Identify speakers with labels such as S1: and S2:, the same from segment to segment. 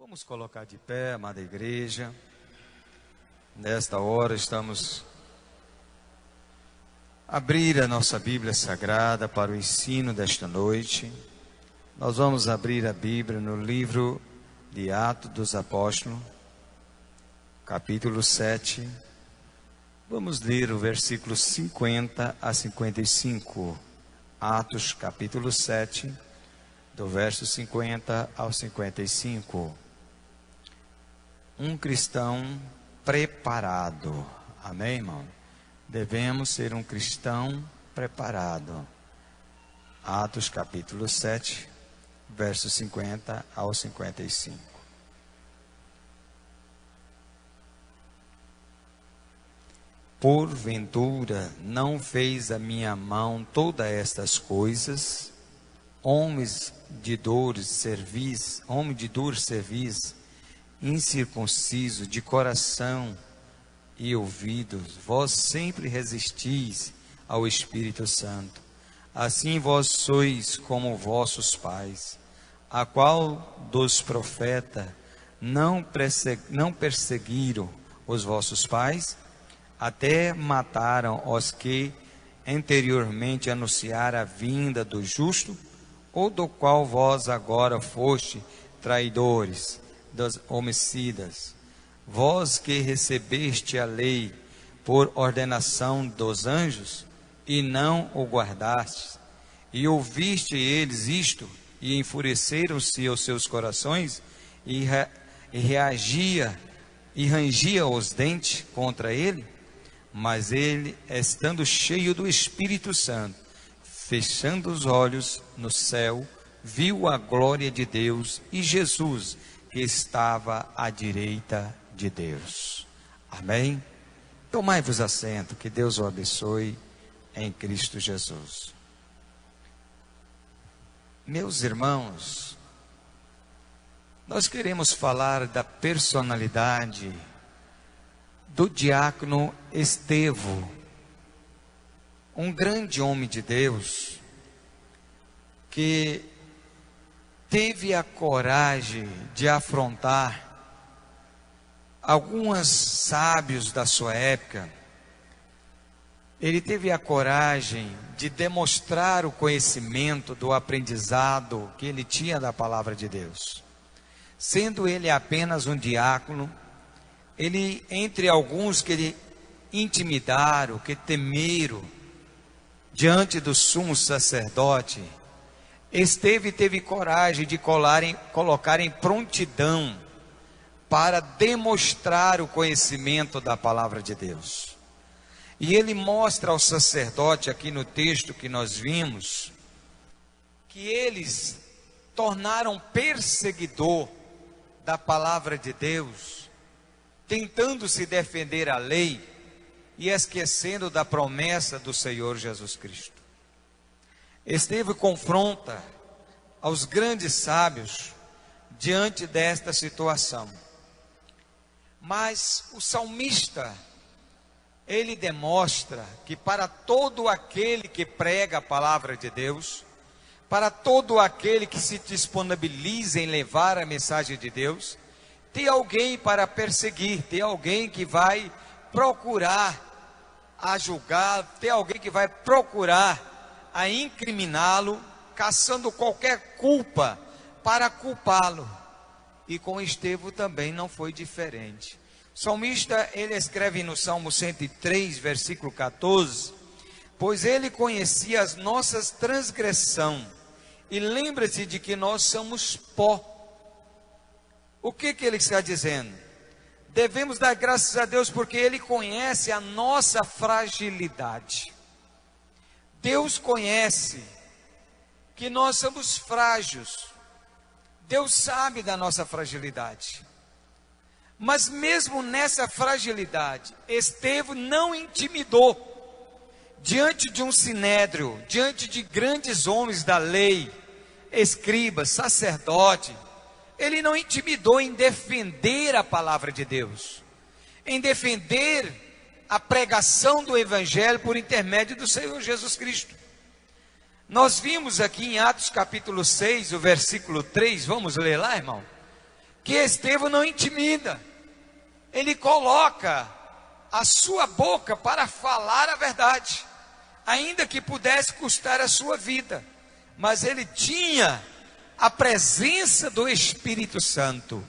S1: Vamos colocar de pé, amada igreja. Nesta hora estamos abrir a nossa Bíblia Sagrada para o ensino desta noite. Nós vamos abrir a Bíblia no livro de Atos dos Apóstolos, capítulo 7. Vamos ler o versículo 50 a 55. Atos, capítulo 7, do verso 50 ao 55. Um cristão preparado. Amém, irmão? Devemos ser um cristão preparado. Atos capítulo 7, versos 50 ao 55. Porventura não fez a minha mão todas estas coisas, homens de duro cerviz, incircunciso de coração e ouvidos, vós sempre resistis ao Espírito Santo. Assim vós sois como vossos pais, a qual dos profetas não perseguiram os vossos pais, até mataram os que anteriormente anunciaram a vinda do justo, ou do qual vós agora foste traidores, dos homicidas. Vós que recebeste a lei por ordenação dos anjos, e não o guardastes, e ouviste eles isto, e enfureceram-se os seus corações, e rangia os dentes contra ele, mas ele, estando cheio do Espírito Santo, fechando os olhos no céu, viu a glória de Deus e Jesus, que estava à direita de Deus. Amém? Tomai-vos assento, que Deus o abençoe em Cristo Jesus. Meus irmãos, nós queremos falar da personalidade do diácono Estevão, um grande homem de Deus, que teve a coragem de afrontar alguns sábios da sua época. Ele teve a coragem de demonstrar o conhecimento do aprendizado que ele tinha da palavra de Deus. Sendo ele apenas um diácono, ele, entre alguns que ele intimidaram, que temeram diante do sumo sacerdote, Estevão teve coragem de colocar em prontidão para demonstrar o conhecimento da palavra de Deus. E ele mostra ao sacerdote, aqui no texto que nós vimos, que eles tornaram perseguidor da palavra de Deus, tentando se defender a lei e esquecendo da promessa do Senhor Jesus Cristo. Estevão confronta aos grandes sábios diante desta situação. Mas o salmista, ele demonstra que para todo aquele que prega a palavra de Deus, para todo aquele que se disponibiliza em levar a mensagem de Deus, tem alguém para perseguir, tem alguém que vai procurar a julgar, tem alguém que vai procurar a incriminá-lo, caçando qualquer culpa para culpá-lo. E com Estevão também não foi diferente. O salmista, ele escreve no Salmo 103, versículo 14, pois ele conhecia as nossas transgressões, e lembra-se de que nós somos pó. O que ele está dizendo? Devemos dar graças a Deus porque ele conhece a nossa fragilidade. Deus conhece que nós somos frágeis. Deus sabe da nossa fragilidade. Mas mesmo nessa fragilidade, Estevão não intimidou. Diante de um sinédrio, diante de grandes homens da lei, escribas, sacerdote, ele não intimidou em defender a palavra de Deus, em defender a pregação do Evangelho por intermédio do Senhor Jesus Cristo. Nós vimos aqui em Atos capítulo 6, o versículo 3, vamos ler lá, irmão? que Estevão não intimida. Ele coloca a sua boca para falar a verdade, ainda que pudesse custar a sua vida. Mas ele tinha a presença do Espírito Santo.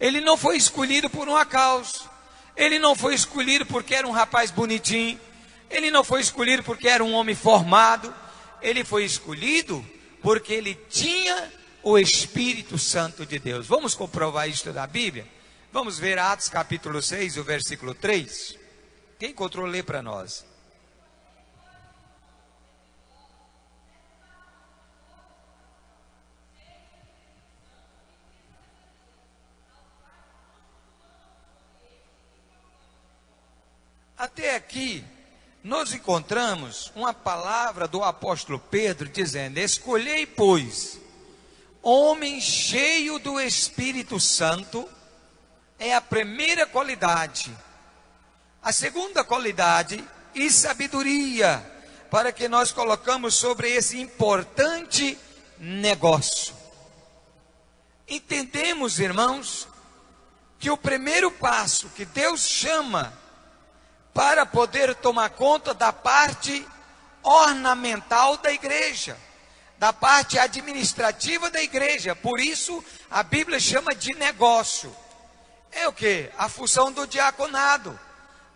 S1: Ele não foi escolhido por um acaso. Ele não foi escolhido porque era um rapaz bonitinho. Ele não foi escolhido porque era um homem formado. Ele foi escolhido porque ele tinha o Espírito Santo de Deus. Vamos comprovar isto da Bíblia? Vamos ver Atos capítulo 6, o versículo 3. Quem encontrou, lê para nós. Até aqui, nós encontramos uma palavra do apóstolo Pedro dizendo: escolhei, pois, homem cheio do Espírito Santo. É a primeira qualidade. A segunda qualidade, e sabedoria, para que nós colocamos sobre esse importante negócio. Entendemos, irmãos, que o primeiro passo que Deus chama para poder tomar conta da parte ornamental da igreja, da parte administrativa da igreja, por isso a Bíblia chama de negócio. É o que? A função do diaconado,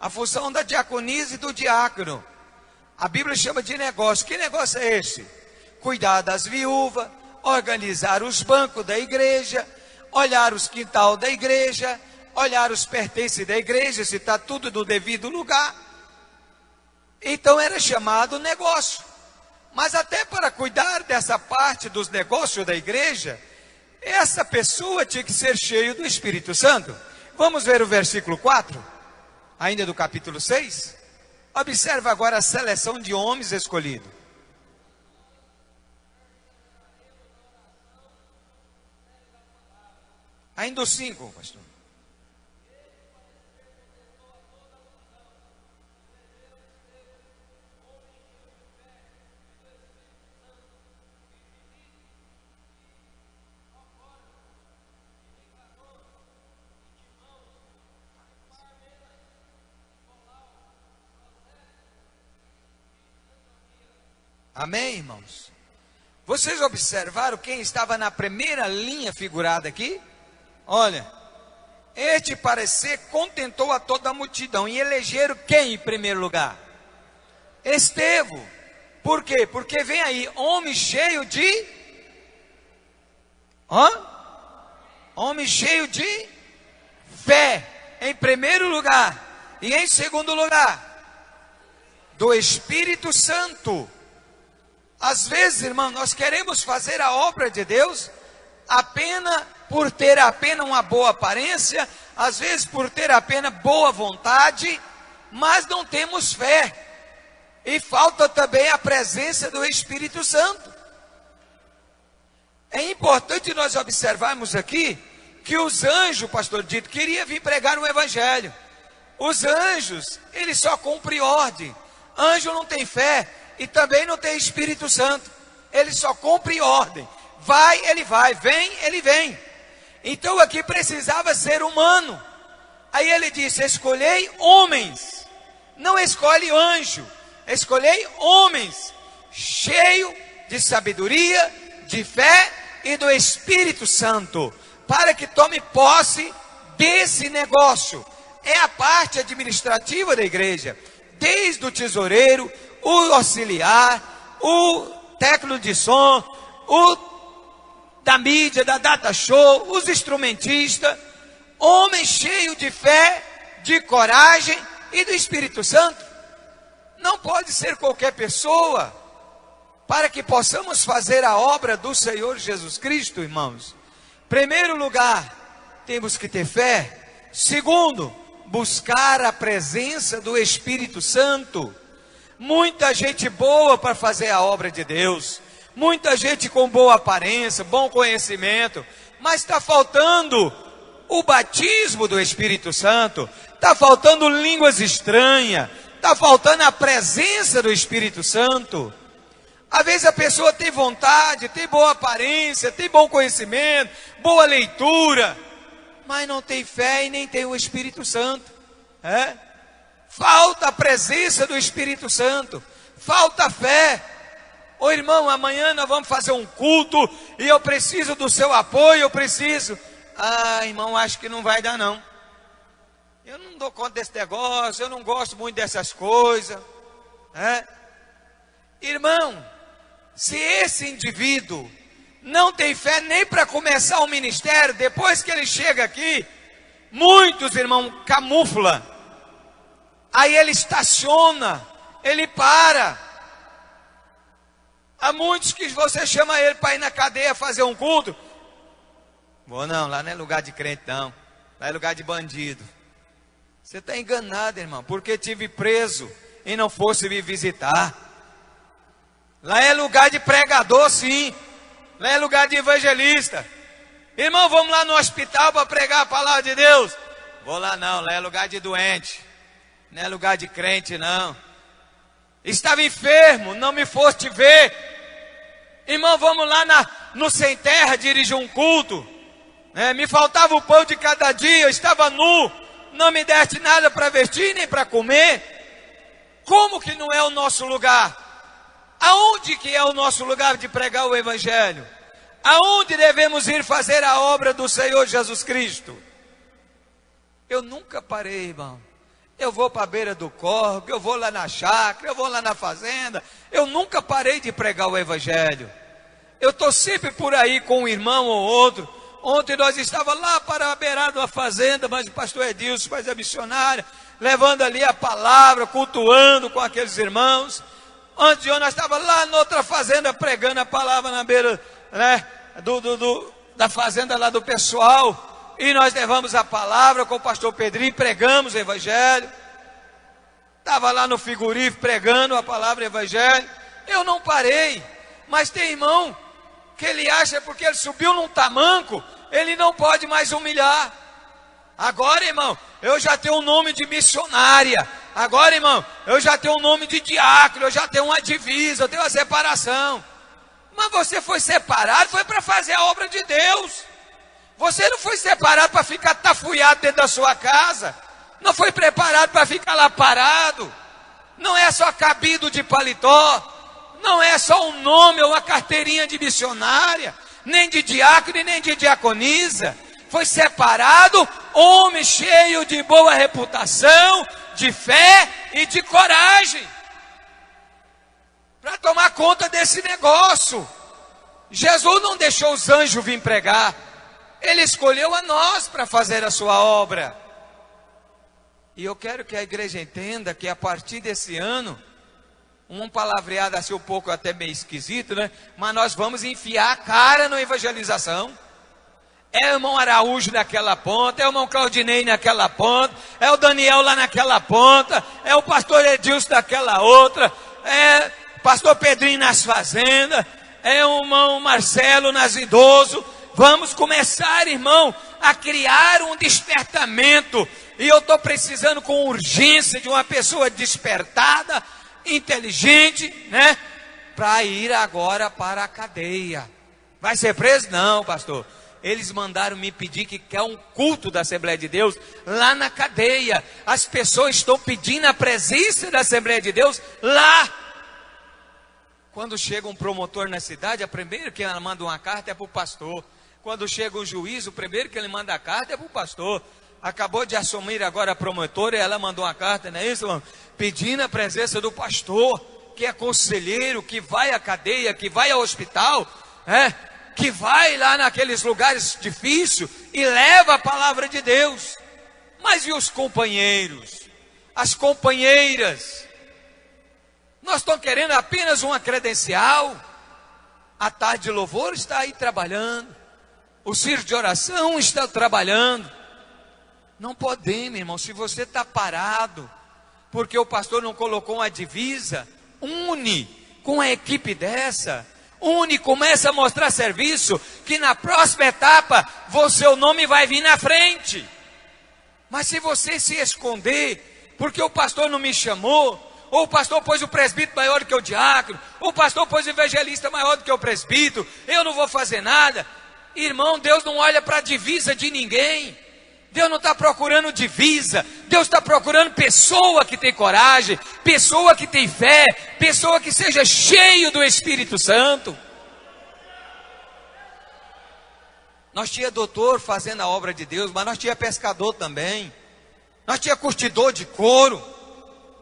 S1: a função da diaconisa e do diácono. A Bíblia chama de negócio. Que negócio é esse? Cuidar das viúvas, organizar os bancos da igreja, olhar os quintal da igreja, olhar os pertences da igreja, se está tudo no devido lugar. Então era chamado negócio. Mas até para cuidar dessa parte dos negócios da igreja, essa pessoa tinha que ser cheia do Espírito Santo. Vamos ver o versículo 4, ainda do capítulo 6. Observa agora a seleção de homens escolhidos. Ainda o 5, pastor. Amém, irmãos? Vocês observaram quem estava na primeira linha figurada aqui? Olha, este parecer contentou a toda a multidão. E elegeram quem em primeiro lugar? Estevão. Por quê? Porque vem aí homem cheio de... Homem cheio de fé, em primeiro lugar. E em segundo lugar, do Espírito Santo. Às vezes, irmão, nós queremos fazer a obra de Deus apenas por ter apenas uma boa aparência, às vezes por ter apenas boa vontade, mas não temos fé. E falta também a presença do Espírito Santo. É importante nós observarmos aqui que os anjos, pastor Dito, queriam vir pregar o Evangelho. Os anjos, eles só cumprem ordem. Anjo não tem fé e também não tem Espírito Santo. Ele só cumpre ordem. Vai, ele vai. Vem, ele vem. Então aqui precisava ser humano. Aí ele disse: escolhei homens. Não escolhe anjo. Escolhei homens cheio de sabedoria, de fé e do Espírito Santo, para que tome posse desse negócio. É a parte administrativa da igreja, desde o tesoureiro, o auxiliar, o técnico de som, o da mídia, da data show, os instrumentistas, homem cheio de fé, de coragem e do Espírito Santo. Não pode ser qualquer pessoa, para que possamos fazer a obra do Senhor Jesus Cristo, irmãos. Primeiro lugar, temos que ter fé. Segundo, buscar a presença do Espírito Santo. Muita gente boa para fazer a obra de Deus, muita gente com boa aparência, bom conhecimento, mas está faltando o batismo do Espírito Santo, está faltando línguas estranhas, está faltando a presença do Espírito Santo. Às vezes a pessoa tem vontade, tem boa aparência, tem bom conhecimento, boa leitura, mas não tem fé e nem tem o Espírito Santo. Falta a presença do Espírito Santo, falta fé. Ô irmão, amanhã nós vamos fazer um culto e eu preciso do seu apoio, eu preciso. Irmão, acho que não vai dar não. Eu não dou conta desse negócio, eu não gosto muito dessas coisas. Irmão, se esse indivíduo não tem fé nem para começar o ministério, depois que ele chega aqui, muitos, irmão, camufla. Aí ele estaciona, ele para. Há muitos que você chama ele para ir na cadeia fazer um culto. Vou não, lá não é lugar de crente não, lá é lugar de bandido. Você está enganado, irmão, porque tive preso e não fosse me visitar. Lá é lugar de pregador, sim. Lá é lugar de evangelista. Irmão, vamos lá no hospital para pregar a palavra de Deus. Vou lá não, lá é lugar de doente. Não é lugar de crente não. Estava enfermo, não me foste ver. Irmão, vamos lá no Sem Terra dirigir um culto. Me faltava o pão de cada dia, eu estava nu. Não me deste nada para vestir nem para comer. Como que não é o nosso lugar? Aonde que é o nosso lugar de pregar o Evangelho? Aonde devemos ir fazer a obra do Senhor Jesus Cristo? Eu nunca parei, irmão. Eu vou para a beira do córrego, eu vou lá na chácara, eu vou lá na fazenda. Eu nunca parei de pregar o Evangelho. Eu estou sempre por aí com um irmão ou outro. Ontem nós estávamos lá para a beirada da fazenda, mas o pastor Edilson, mas a missionária, levando ali a palavra, cultuando com aqueles irmãos. Antes de ontem nós estávamos lá noutra fazenda pregando a palavra na beira, da fazenda lá do pessoal. E nós levamos a palavra com o pastor Pedrinho, pregamos o Evangelho. Estava lá no frigorífico pregando a palavra Evangelho. Eu não parei, mas tem irmão que ele acha porque ele subiu num tamanco, ele não pode mais humilhar. Agora, irmão, eu já tenho um nome de missionária. Agora, irmão, eu já tenho um nome de diácono, eu já tenho uma divisa, eu tenho uma separação. Mas você foi separado, foi para fazer a obra de Deus. Você não foi separado para ficar tafuiado dentro da sua casa. Não foi preparado para ficar lá parado. Não é só cabido de paletó. Não é só um nome ou uma carteirinha de missionária, nem de diácono e nem de diaconisa. Foi separado homem cheio de boa reputação, de fé e de coragem, para tomar conta desse negócio. Jesus não deixou os anjos vir pregar. Ele escolheu a nós para fazer a sua obra. E eu quero que a igreja entenda que a partir desse ano, um palavreado assim um pouco até meio esquisito, né? Mas nós vamos enfiar a cara na evangelização. É o irmão Araújo naquela ponta, é o irmão Claudinei naquela ponta, é o Daniel lá naquela ponta, é o pastor Edilson daquela outra, é o pastor Pedrinho nas fazendas, é o irmão Marcelo nas idosos. Vamos começar, irmão, a criar um despertamento. E eu estou precisando com urgência de uma pessoa despertada, inteligente, né? Para ir agora para a cadeia. Vai ser preso? Não, pastor. Eles mandaram me pedir que quer um culto da Assembleia de Deus lá na cadeia. As pessoas estão pedindo a presença da Assembleia de Deus lá. Quando chega um promotor na cidade, a primeira que ela manda uma carta é para o pastor. Quando chega o juiz, o primeiro que ele manda a carta é para o pastor. Acabou de assumir agora a promotora e ela mandou uma carta, não é isso, irmão? Pedindo a presença do pastor, que é conselheiro, que vai à cadeia, que vai ao hospital, que vai lá naqueles lugares difíceis e leva a palavra de Deus. Mas e os companheiros? As companheiras? Nós estamos querendo apenas uma credencial. A tarde de louvor está aí trabalhando. O círculo de oração está trabalhando. Não podemos, irmão, se você está parado, porque o pastor não colocou uma divisa, une com a equipe dessa, une, começa a mostrar serviço, que na próxima etapa, seu nome vai vir na frente. Mas se você se esconder, porque o pastor não me chamou, ou o pastor pôs o presbítero maior do que o diácono, ou o pastor pôs o evangelista maior do que o presbítero, eu não vou fazer nada. Irmão, Deus não olha para a divisa de ninguém. Deus não está procurando divisa. Deus está procurando pessoa que tem coragem, pessoa que tem fé, pessoa que seja cheio do Espírito Santo. Nós tinha doutor fazendo a obra de Deus, mas nós tinha pescador também. Nós tinha curtidor de couro.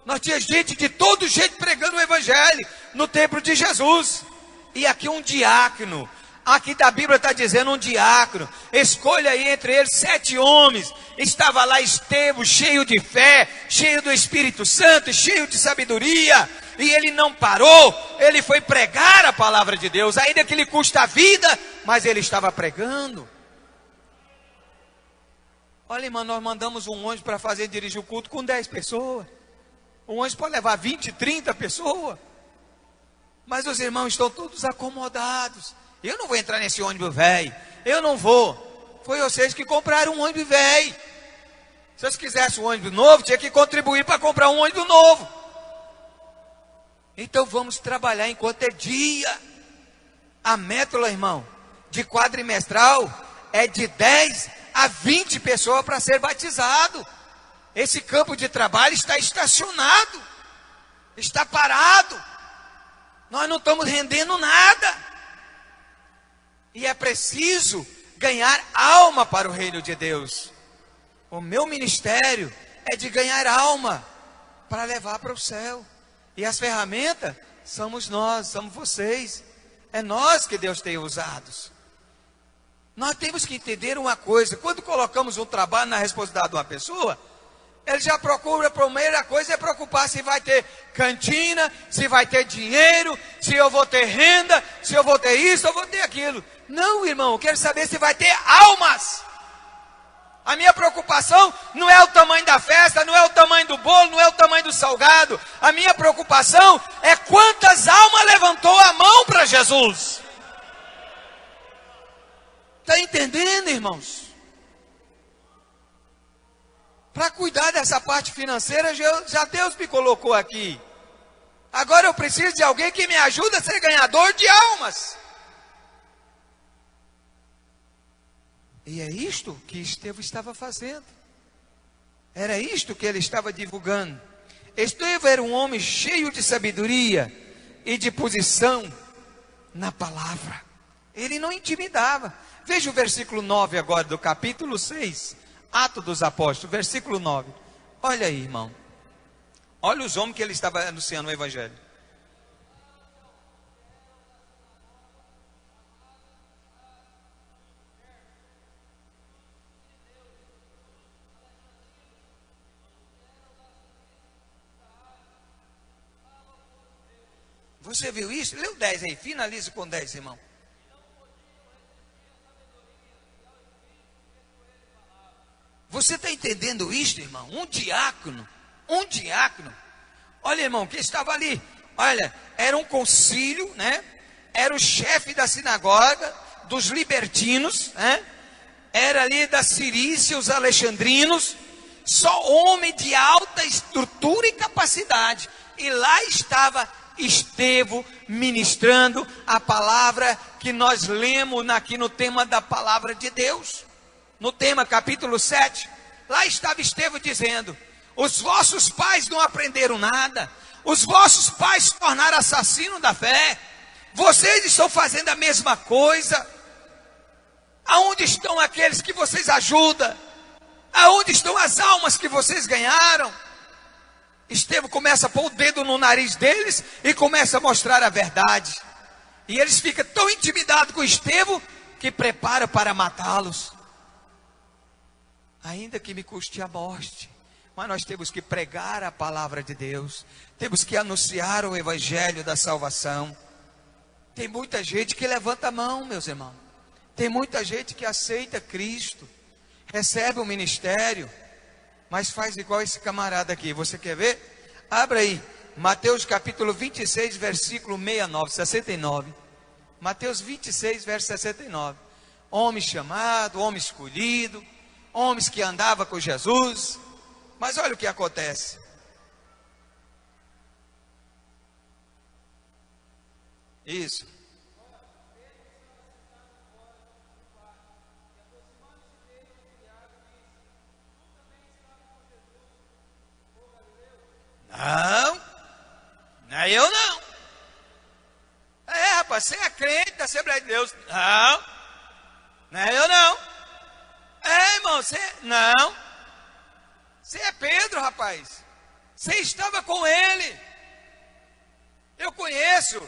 S1: Nós tinha gente de todo jeito pregando o evangelho no templo de Jesus. E aqui um diácono. Aqui da Bíblia está dizendo um diácono. Escolha aí entre eles 7 homens. Estava lá Estevão, cheio de fé, cheio do Espírito Santo, cheio de sabedoria. E ele não parou, ele foi pregar a palavra de Deus, ainda que lhe custa a vida, mas ele estava pregando. Olha, irmão, nós mandamos um ônibus para dirigir o culto com 10 pessoas. Um ônibus pode levar 20, 30 pessoas. Mas os irmãos estão todos acomodados. Eu não vou entrar nesse ônibus velho. Eu não vou. Foi vocês que compraram um ônibus velho. Se vocês quisessem um ônibus novo, tinha que contribuir para comprar um ônibus novo. Então vamos trabalhar enquanto é dia. A métola, irmão, de quadrimestral é de 10 a 20 pessoas para ser batizado. Esse campo de trabalho está estacionado. Está parado. Nós não estamos rendendo nada. E é preciso ganhar alma para o reino de Deus. O meu ministério é de ganhar alma para levar para o céu. E as ferramentas somos nós, somos vocês. É nós que Deus tem usado. Nós temos que entender uma coisa. Quando colocamos um trabalho na responsabilidade de uma pessoa, ele já procura, a primeira coisa é preocupar se vai ter cantina, se vai ter dinheiro, se eu vou ter renda, se eu vou ter isso, eu vou ter aquilo. Não, irmão, eu quero saber se vai ter almas. A minha preocupação não é o tamanho da festa, não é o tamanho do bolo, não é o tamanho do salgado. A minha preocupação é quantas almas levantou a mão para Jesus. Está entendendo, irmãos? Para cuidar dessa parte financeira, já Deus me colocou aqui. Agora eu preciso de alguém que me ajude a ser ganhador de almas. E é isto que Estevão estava fazendo. Era isto que ele estava divulgando. Estevão era um homem cheio de sabedoria e de posição na palavra. Ele não intimidava. Veja o versículo 9 agora do capítulo 6, Atos dos Apóstolos, versículo 9. Olha aí, irmão. Olha os homens que ele estava anunciando o evangelho. Você viu isso? Lê o 10 aí, finaliza com 10, irmão. Você está entendendo isto, irmão? Um diácono. Olha, irmão, que estava ali. Olha, era um concílio, né? Era o chefe da sinagoga dos libertinos, né? Era ali da Cirícia, os alexandrinos. Só homem de alta estrutura e capacidade. E lá estava Estevão ministrando a palavra que nós lemos aqui no tema da palavra de Deus. No tema capítulo 7, lá estava Estevão dizendo: os vossos pais não aprenderam nada, os vossos pais se tornaram assassinos da fé, vocês estão fazendo a mesma coisa. Aonde estão aqueles que vocês ajudam? Aonde estão as almas que vocês ganharam? Estevão começa a pôr o dedo no nariz deles e começa a mostrar a verdade. E eles ficam tão intimidados com Estevão que preparam para matá-los. Ainda que me custe a morte, mas nós temos que pregar a palavra de Deus, temos que anunciar o evangelho da salvação. Tem muita gente que levanta a mão, meus irmãos, tem muita gente que aceita Cristo, recebe o ministério, mas faz igual esse camarada aqui. Você quer ver? Abra aí, Mateus capítulo 26, versículo 69. Mateus 26, verso 69. Homem chamado, homem escolhido, homens que andavam com Jesus. Mas olha o que acontece. Isso. Assembleia de Deus. Não é eu não. Irmão, você... Não. Você é Pedro, rapaz. Você estava com ele. Eu conheço.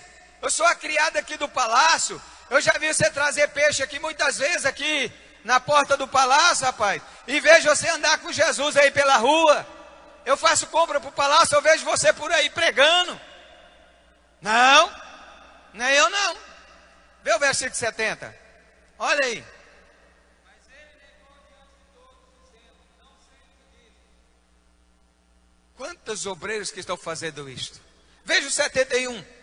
S1: Eu sou a criada aqui do palácio. Eu já vi você trazer peixe aqui muitas vezes aqui na porta do palácio, rapaz. E vejo você andar com Jesus aí pela rua. Eu faço compra para o palácio, eu vejo você por aí pregando. Não, não é eu não. Vê o versículo 70. Olha aí. Mas ele negou diante de todos, dizendo, não sei o que diz. Quantos obreiros que estão fazendo isto? Veja o 71.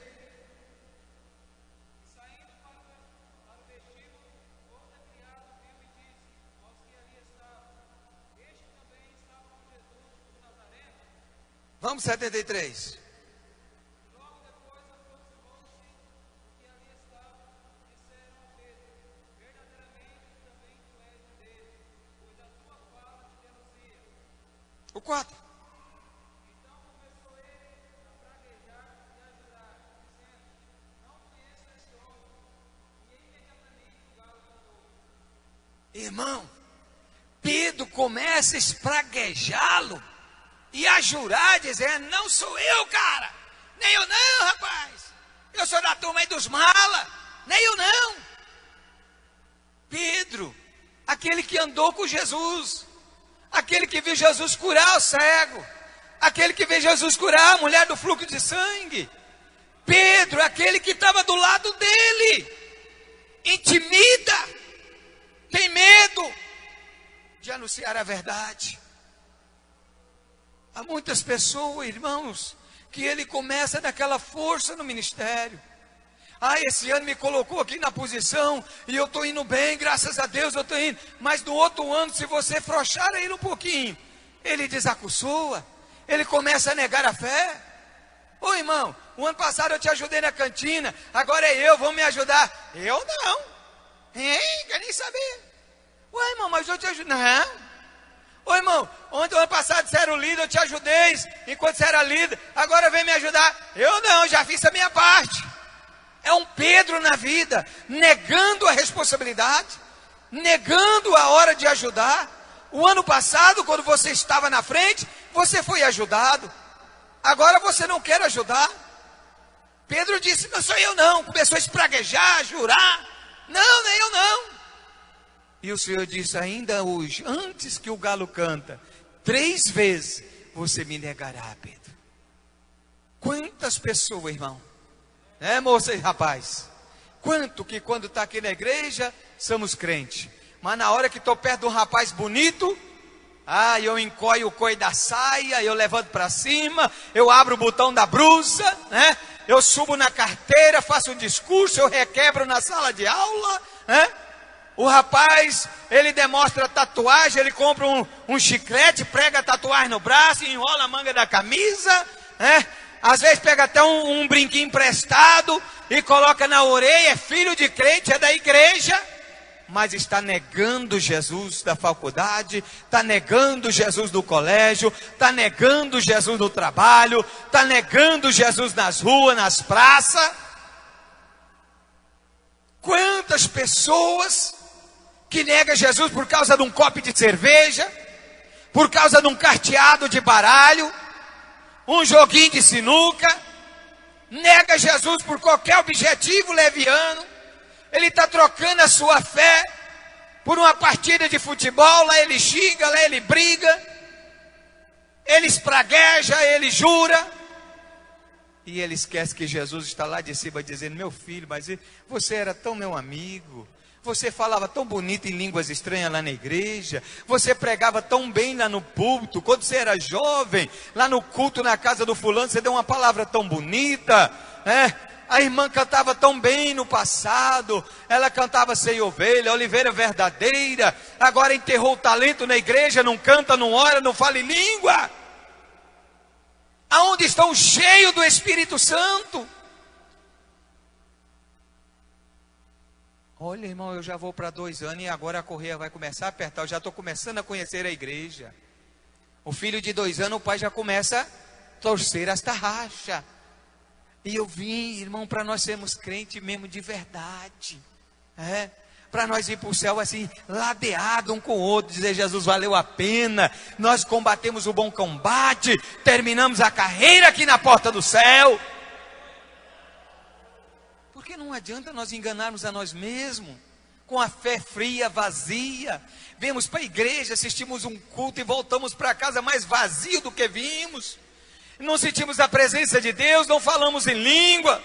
S1: Vamos 73. Logo depois aproximou-se o que ali estava, disseram a Pedro, verdadeiramente também tu és um deles, pois a tua fala te denuncia. O 4. Então começou ele a praguejar e a jurar, dizendo, não conheço este homem. E imediatamente o galo cantou. Irmão, Pedro começa a espraguejá-lo e a jurar, dizendo, não sou eu, cara, nem eu não, rapaz, eu sou da turma aí dos mala, nem eu não. Pedro, aquele que andou com Jesus, aquele que viu Jesus curar o cego, aquele que viu Jesus curar a mulher do fluxo de sangue, Pedro, aquele que estava do lado dele, intimida, tem medo de anunciar a verdade. Há muitas pessoas, irmãos, que ele começa daquela força no ministério. Esse ano me colocou aqui na posição e eu estou indo bem, graças a Deus eu estou indo. Mas no outro ano, se você frouxar ele um pouquinho, ele desacuçoa, ele começa a negar a fé. Ô irmão, o ano passado eu te ajudei na cantina, agora é eu, vão me ajudar. Eu não. Quer nem saber. Ué, irmão, mas eu te ajudo. Não. Ô irmão, ontem, ano passado você era o líder, eu te ajudei, enquanto você era líder, agora vem me ajudar. Eu não, já fiz a minha parte. É um Pedro na vida, negando a responsabilidade, negando a hora de ajudar. O ano passado, quando você estava na frente, você foi ajudado. Agora você não quer ajudar. Pedro disse, não sou eu não. Começou a espraguejar, a jurar. Não, nem eu não. E o Senhor disse, ainda hoje, antes que o galo canta, 3 vezes você me negará, Pedro. Quantas pessoas, irmão, moça e rapaz, quanto que quando está aqui na igreja, somos crentes, mas na hora que estou perto de um rapaz bonito, eu encoio o coio da saia, eu levanto para cima, eu abro o botão da blusa, eu subo na carteira, faço um discurso, eu requebro na sala de aula, O rapaz, ele demonstra tatuagem, ele compra um chiclete, prega a tatuagem no braço, enrola a manga da camisa, às vezes pega até um brinquinho emprestado e coloca na orelha, é filho de crente, é da igreja, mas está negando Jesus da faculdade, está negando Jesus do colégio, está negando Jesus no trabalho, está negando Jesus nas ruas, nas praças. Quantas pessoas que nega Jesus por causa de um copo de cerveja, por causa de um carteado de baralho, um joguinho de sinuca, nega Jesus por qualquer objetivo leviano, ele está trocando a sua fé por uma partida de futebol, lá ele xinga, lá ele briga, ele espragueja, ele jura, e ele esquece que Jesus está lá de cima dizendo, meu filho, mas você era tão meu amigo, você falava tão bonito em línguas estranhas lá na igreja, você pregava tão bem lá no púlpito, quando você era jovem, lá no culto na casa do fulano, você deu uma palavra tão bonita, A irmã cantava tão bem no passado, ela cantava sem ovelha, oliveira verdadeira, agora enterrou o talento na igreja, não canta, não ora, não fala em língua. Aonde estão cheios do Espírito Santo? Olha, irmão, eu já vou para 2 anos e agora a correia vai começar a apertar. Eu já estou começando a conhecer a igreja. O filho de 2 anos, o pai já começa a torcer as tarraxas. E eu vim, irmão, para nós sermos crentes mesmo de verdade. Para nós ir para o céu assim, ladeado um com o outro, dizer: Jesus, valeu a pena, nós combatemos o bom combate, terminamos a carreira aqui na porta do céu. Porque não adianta nós enganarmos a nós mesmos, com a fé fria, vazia. Vemos para a igreja, assistimos um culto e voltamos para casa mais vazio do que vimos. Não sentimos a presença de Deus, não falamos em língua,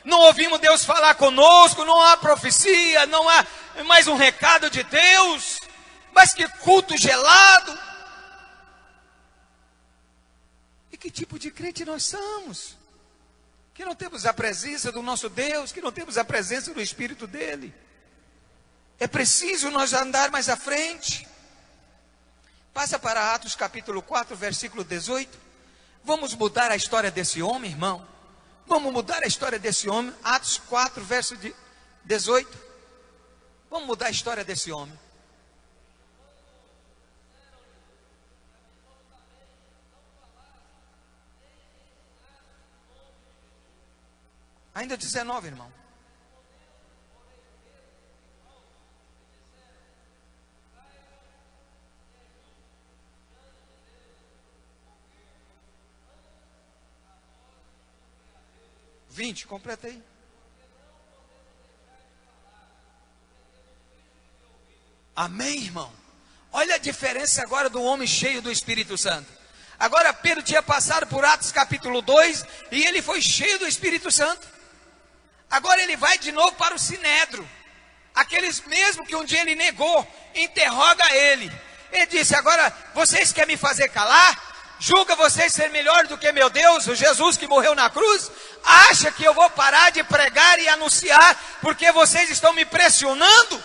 S1: não ouvimos Deus falar conosco, não há profecia, não há mais um recado de Deus. Mas que culto gelado! E que tipo de crente nós somos? Que não temos a presença do nosso Deus, que não temos a presença do Espírito dele. É preciso nós andar mais à frente. Passa para Atos capítulo 4, versículo 18. Vamos mudar a história desse homem, irmão. Vamos mudar a história desse homem. Atos 4, verso 18. Vamos mudar a história desse homem. Ainda 19, irmão. Completa aí. Amém, irmão? Olha a diferença agora do homem cheio do Espírito Santo. Agora Pedro tinha passado por Atos capítulo 2 e ele foi cheio do Espírito Santo. Agora ele vai de novo para o Sinédrio. Aqueles mesmo que um dia ele negou, interroga ele. Ele disse: agora vocês querem me fazer calar? Julga vocês ser melhor do que meu Deus, o Jesus que morreu na cruz? Acha que eu vou parar de pregar e anunciar porque vocês estão me pressionando?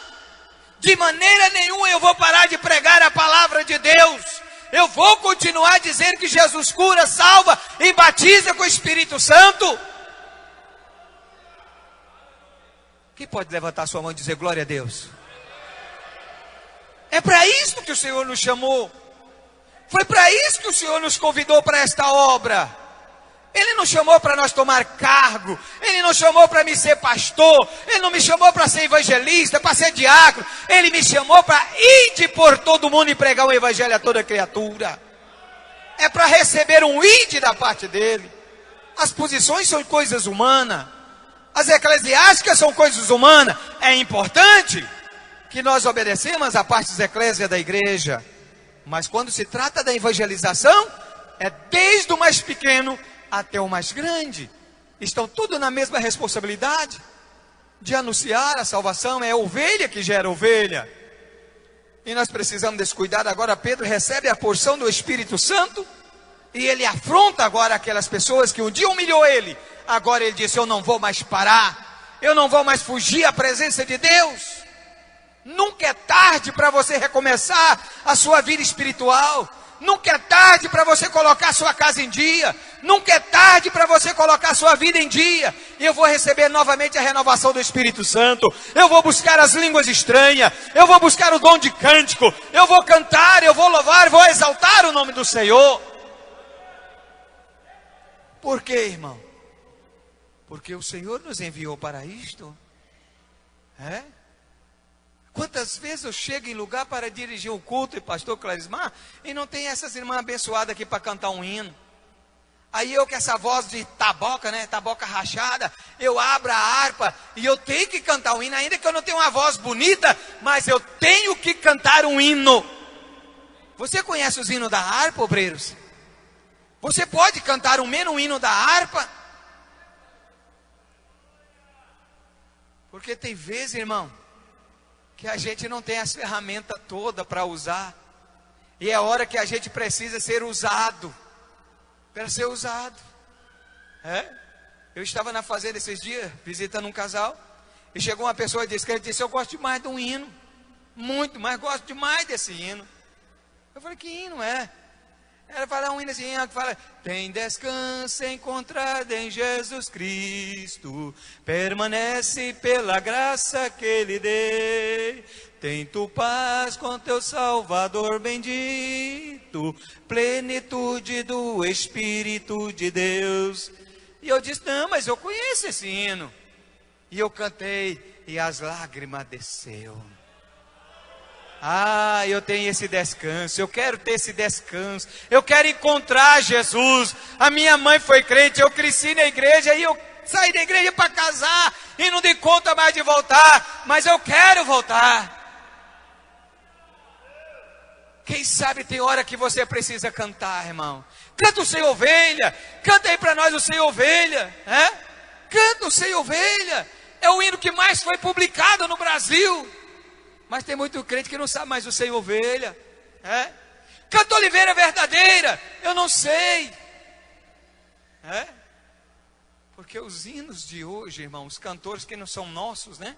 S1: De maneira nenhuma eu vou parar de pregar a palavra de Deus. Eu vou continuar dizendo que Jesus cura, salva e batiza com o Espírito Santo. Quem pode levantar sua mão e dizer glória a Deus? É para isso que o Senhor nos chamou. Foi para isso que o Senhor nos convidou para esta obra. Ele não chamou para nós tomar cargo. Ele não chamou para me ser pastor. Ele não me chamou para ser evangelista, para ser diácono. Ele me chamou para ir por todo mundo e pregar o evangelho a toda criatura. É para receber um ide da parte dele. As posições são coisas humanas. As eclesiásticas são coisas humanas. É importante que nós obedecemos a partes eclésias da igreja. Mas quando se trata da evangelização, é desde o mais pequeno até o mais grande. Estão tudo na mesma responsabilidade de anunciar a salvação. É a ovelha que gera ovelha. E nós precisamos desse cuidado. Agora Pedro recebe a porção do Espírito Santo e ele afronta agora aquelas pessoas que um dia humilhou ele. Agora ele disse: eu não vou mais parar. Eu não vou mais fugir à presença de Deus. Nunca é tarde para você recomeçar a sua vida espiritual. Nunca é tarde para você colocar a sua casa em dia. Nunca é tarde para você colocar a sua vida em dia. E eu vou receber novamente a renovação do Espírito Santo. Eu vou buscar as línguas estranhas. Eu vou buscar o dom de cântico. Eu vou cantar, eu vou louvar, vou exaltar o nome do Senhor. Por quê, irmão? Porque o Senhor nos enviou para isto. Quantas vezes eu chego em lugar para dirigir um culto, e pastor Clarismar, e não tem essas irmãs abençoadas aqui para cantar um hino. Aí eu com essa voz de taboca, taboca rachada, eu abro a harpa e eu tenho que cantar um hino, ainda que eu não tenha uma voz bonita, mas eu tenho que cantar um hino. Você conhece os hinos da harpa, obreiros? Você pode cantar um hino da harpa? Porque tem vezes, irmão, que a gente não tem as ferramentas todas para usar. E é hora que a gente precisa ser usado. Para ser usado. Eu estava na fazenda esses dias, visitando um casal. E chegou uma pessoa e disse: eu gosto demais de um hino. Muito, mas gosto demais desse hino. Eu falei: que hino é? Ela fala um hino assim, que fala: tem descanso encontrado em Jesus Cristo, permanece pela graça que Ele dê. Tem tu paz com teu Salvador bendito, plenitude do Espírito de Deus. E eu disse, não, mas eu conheço esse hino. E eu cantei, e as lágrimas desceu. Ah, eu tenho esse descanso, eu quero ter esse descanso, eu quero encontrar Jesus. A minha mãe foi crente, eu cresci na igreja, e eu saí da igreja para casar, e não dei conta mais de voltar, mas eu quero voltar. Quem sabe tem hora que você precisa cantar, irmão. Canta o Sem Ovelha, canta aí para nós o Sem Ovelha, canta o Sem Ovelha, é o hino que mais foi publicado no Brasil. Mas tem muito crente que não sabe mais o Sem Ovelha. Canta Oliveira Verdadeira. Eu não sei. Porque os hinos de hoje, irmão, os cantores que não são nossos, né?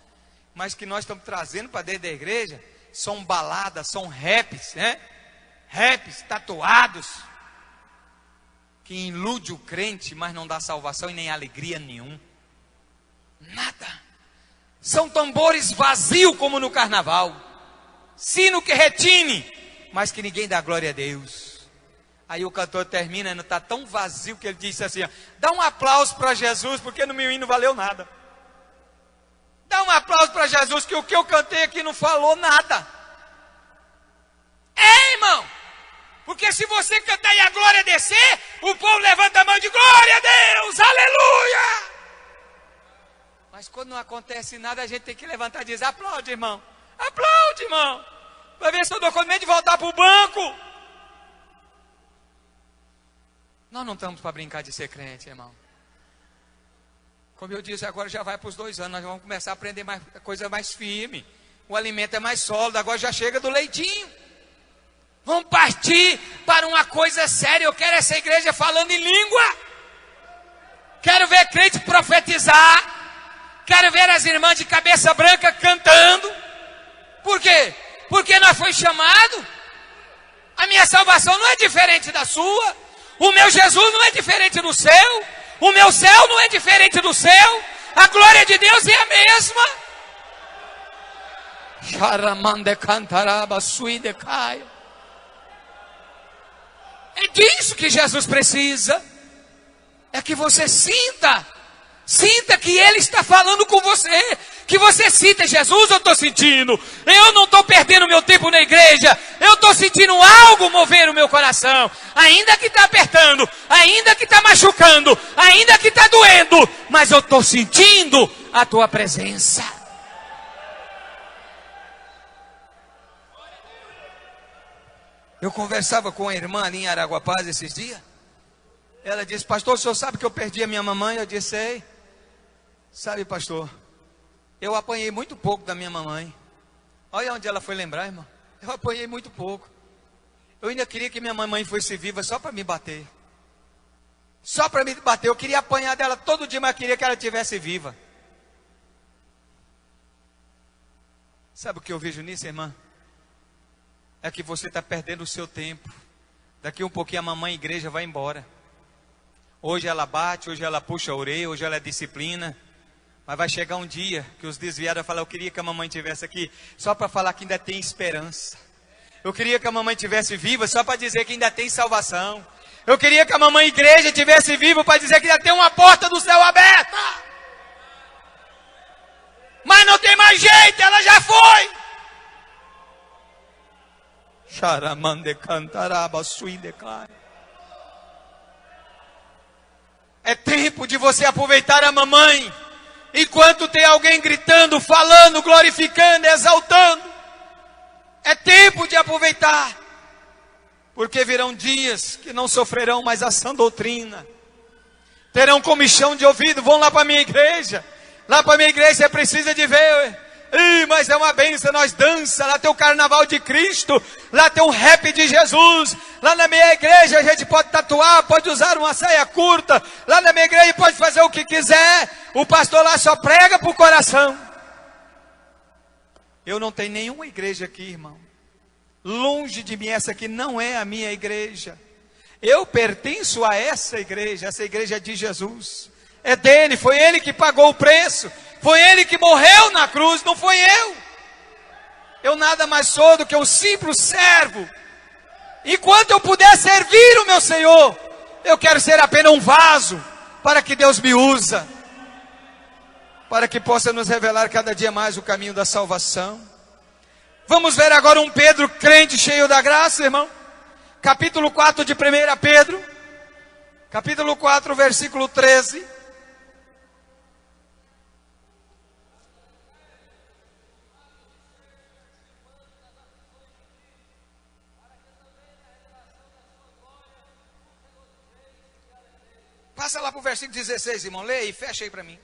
S1: Mas que nós estamos trazendo para dentro da igreja, são baladas, são raps, né? Raps tatuados, que ilude o crente, mas não dá salvação e nem alegria nenhum. Nada. São tambores vazios como no carnaval, sino que retine, mas que ninguém dá glória a Deus. Aí o cantor termina, não está tão vazio que ele disse assim, dá um aplauso para Jesus, porque no meu hino não valeu nada. Dá um aplauso para Jesus, que o que eu cantei aqui não falou nada. Irmão, porque se você cantar e a glória descer, o povo levanta a mão de glória a Deus, aleluia. Mas quando não acontece nada, a gente tem que levantar e dizer, aplaude, irmão. Aplaude, irmão. Para ver se eu dou conta de voltar para o banco. Nós não estamos para brincar de ser crente, irmão. Como eu disse, agora já vai para os 2 anos. Nós vamos começar a aprender mais, coisa mais firme. O alimento é mais sólido. Agora já chega do leitinho. Vamos partir para uma coisa séria. Eu quero essa igreja falando em língua. Quero ver crente profetizar. Quero ver as irmãs de cabeça branca cantando. Por quê? Porque nós foi chamado. A minha salvação não é diferente da sua. O meu Jesus não é diferente do seu. O meu céu não é diferente do seu. A glória de Deus é a mesma. É disso que Jesus precisa. É que você sinta que Ele está falando com você. Que você sinta, Jesus, eu estou sentindo. Eu não estou perdendo meu tempo na igreja. Eu estou sentindo algo mover o meu coração. Ainda que está apertando, ainda que está machucando, ainda que está doendo. Mas eu estou sentindo a tua presença. Eu conversava com a irmã ali em Araguapaz esses dias. Ela disse, pastor, o senhor sabe que eu perdi a minha mamãe? Eu disse, sei. Sabe, pastor, eu apanhei muito pouco da minha mamãe. Olha onde ela foi lembrar, irmão. Eu apanhei muito pouco. Eu ainda queria que minha mamãe fosse viva só para me bater. Só para me bater. Eu queria apanhar dela todo dia, mas eu queria que ela estivesse viva. Sabe o que eu vejo nisso, irmã? É que você está perdendo o seu tempo. Daqui um pouquinho a mamãe igreja vai embora. Hoje ela bate, hoje ela puxa a orelha, hoje ela é disciplina. Mas vai chegar um dia que os desviados vão falar, eu queria que a mamãe estivesse aqui, só para falar que ainda tem esperança. Eu queria que a mamãe estivesse viva, só para dizer que ainda tem salvação. Eu queria que a mamãe igreja estivesse viva, para dizer que ainda tem uma porta do céu aberta. Mas não tem mais jeito, ela já foi. Charamande cantaraba suindeclara. É tempo de você aproveitar a mamãe. Enquanto tem alguém gritando, falando, glorificando, exaltando. É tempo de aproveitar. Porque virão dias que não sofrerão mais a sã doutrina. Terão comichão de ouvido, vão lá para a minha igreja. Lá para a minha igreja você precisa de ver. Mas é uma bênção, nós dança, lá tem o carnaval de Cristo, lá tem o rap de Jesus, lá na minha igreja a gente pode tatuar, pode usar uma saia curta, lá na minha igreja pode fazer o que quiser, o pastor lá só prega para o coração. Eu não tenho nenhuma igreja aqui, irmão, longe de mim, essa aqui não é a minha igreja, eu pertenço a essa igreja é de Jesus, é dele, foi ele que pagou o preço. Foi ele que morreu na cruz, não foi eu. Eu nada mais sou do que um simples servo. Enquanto eu puder servir o meu Senhor, eu quero ser apenas um vaso para que Deus me usa, para que possa nos revelar cada dia mais o caminho da salvação. Vamos ver agora um Pedro crente cheio da graça, irmão. Capítulo 4 de 1 Pedro, capítulo 4, versículo 13. Passa lá para o versículo 16, irmão. Lê aí, fecha aí para mim.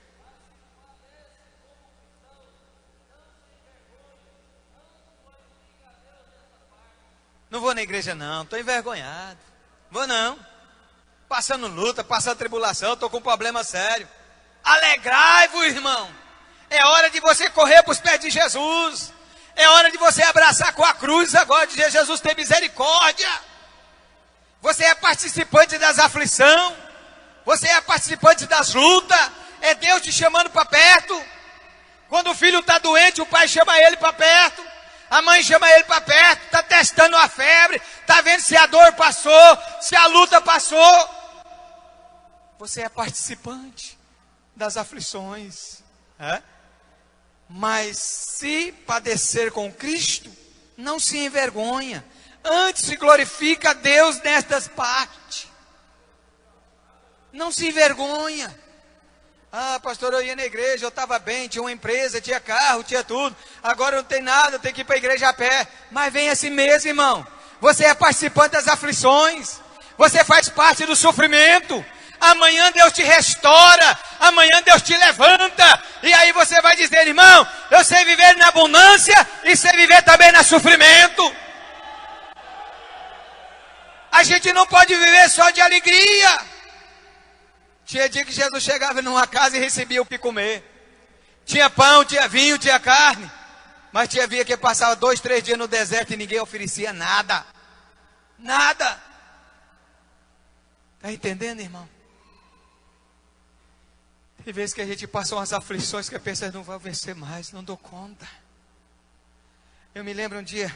S1: Não vou na igreja não, estou envergonhado. Vou não. Passando luta, passando tribulação, estou com um problema sério. Alegrai-vos, irmão. É hora de você correr para os pés de Jesus. É hora de você abraçar com a cruz agora, de Jesus ter misericórdia. Você é participante das aflições. Você é participante das lutas. É Deus te chamando para perto. Quando o filho está doente, o pai chama ele para perto. A mãe chama ele para perto, está testando a febre, está vendo se a dor passou, se a luta passou. Você é participante das aflições. Mas se padecer com Cristo, não se envergonha. Antes se glorifica a Deus nestas partes. Não se envergonha. Ah, pastor, eu ia na igreja, eu estava bem, tinha uma empresa, tinha carro, tinha tudo. Agora não tem nada, eu tenho que ir para a igreja a pé. Mas vem assim mesmo, irmão. Você é participante das aflições. Você faz parte do sofrimento. Amanhã Deus te restaura. Amanhã Deus te levanta. E aí você vai dizer, irmão, eu sei viver na abundância e sei viver também no sofrimento. A gente não pode viver só de alegria. Tinha dia que Jesus chegava numa casa e recebia o que comer. Tinha pão, tinha vinho, tinha carne. Mas tinha dia que passava 2, 3 dias no deserto e ninguém oferecia nada. Nada. Está entendendo, irmão? Tem vezes que a gente passa umas aflições que a pessoa não vai vencer mais, não dou conta. Eu me lembro um dia,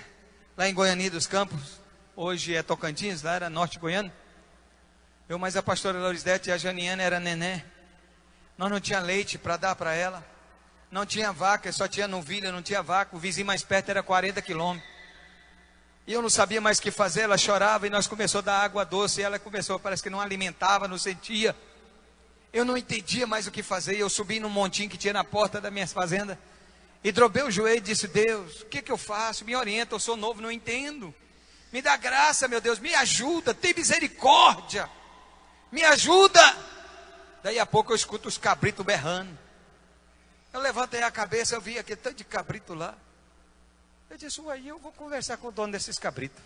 S1: lá em Goiânia dos Campos, hoje é Tocantins, lá era Norte Goiano. Eu mais a pastora Lorisdete e a Janiana era neném. Nós não tinha leite para dar para ela. Não tinha vaca, só tinha novilha, não tinha vaca. O vizinho mais perto era 40 quilômetros. E eu não sabia mais o que fazer, ela chorava e nós começamos a dar água doce. E ela começou, parece que não alimentava, não sentia. Eu não entendia mais o que fazer. Eu subi num montinho que tinha na porta da minha fazenda. E dobrei o joelho e disse, Deus, o que eu faço? Me orienta, eu sou novo, não entendo. Me dá graça, meu Deus, me ajuda, tem misericórdia. Me ajuda. Daí a pouco eu escuto os cabritos berrando. Eu levantei a cabeça, eu vi aquele tanto de cabrito lá. Eu disse, uai, eu vou conversar com o dono desses cabritos.